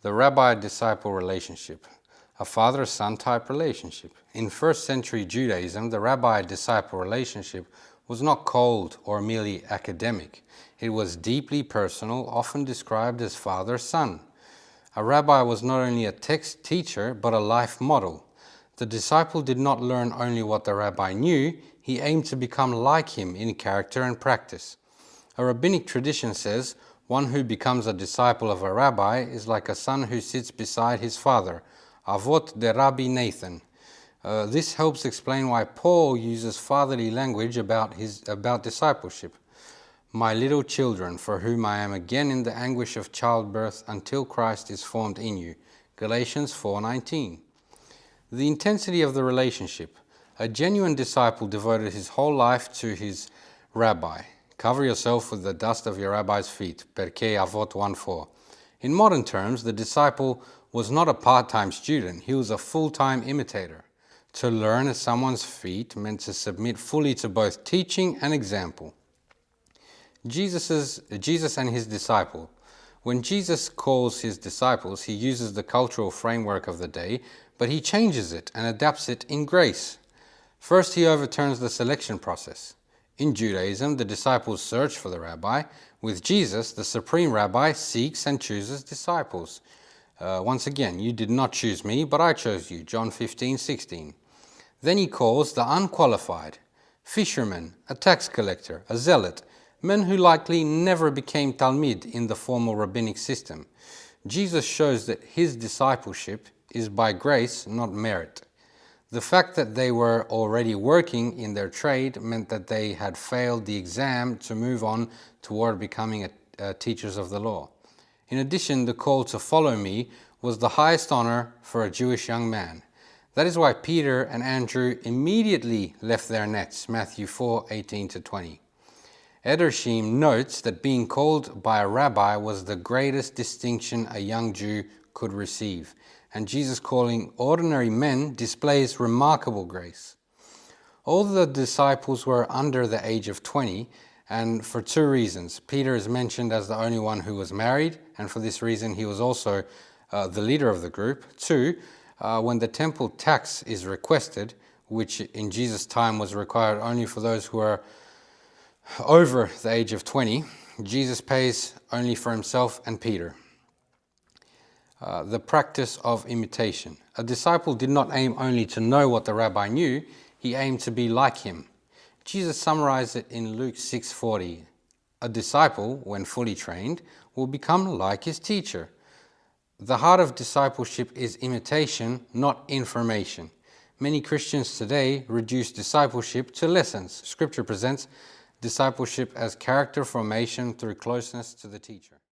The rabbi-disciple relationship, a father-son type relationship. In first century Judaism, the rabbi-disciple relationship was not cold or merely academic. It was deeply personal, often described as father-son. A rabbi was not only a text teacher, but a life model. The disciple did not learn only what the rabbi knew, he aimed to become like him in character and practice. A rabbinic tradition says, one who becomes a disciple of a rabbi is like a son who sits beside his father, Avot de Rabbi Nathan. This helps explain why Paul uses fatherly language about discipleship. My little children, for whom I am again in the anguish of childbirth until Christ is formed in you. Galatians 4:19. The intensity of the relationship. A genuine disciple devoted his whole life to his rabbi. Cover yourself with the dust of your rabbi's feet. Perkei Avot 1:4. In modern terms, the disciple was not a part-time student. He was a full-time imitator. To learn at someone's feet meant to submit fully to both teaching and example. Jesus and his disciple. When Jesus calls his disciples, he uses the cultural framework of the day, but he changes it and adapts it in grace. First, he overturns the selection process. In Judaism, the disciples search for the rabbi. With Jesus, the supreme rabbi seeks and chooses disciples. Once again, you did not choose me, but I chose you. John 15:16. Then he calls the unqualified, fisherman, a tax collector, a zealot, men who likely never became Talmid in the formal rabbinic system. Jesus shows that his discipleship is by grace, not merit. The fact that they were already working in their trade meant that they had failed the exam to move on toward becoming teachers of the law. In addition, the call to follow me was the highest honor for a Jewish young man. That is why Peter and Andrew immediately left their nets, Matthew 4:18-20. Edersheim notes that being called by a rabbi was the greatest distinction a young Jew could receive, and Jesus calling ordinary men displays remarkable grace. All the disciples were under the age of 20, and for two reasons. Peter is mentioned as the only one who was married, and for this reason he was also the leader of the group. Two, when the temple tax is requested, which in Jesus' time was required only for those who were over the age of 20, Jesus pays only for himself and Peter. The practice of imitation. A disciple did not aim only to know what the rabbi knew, he aimed to be like him. Jesus summarized it in Luke 6:40. A disciple, when fully trained, will become like his teacher. The heart of discipleship is imitation, not information. Many Christians today reduce discipleship to lessons. Scripture presents discipleship as character formation through closeness to the teacher.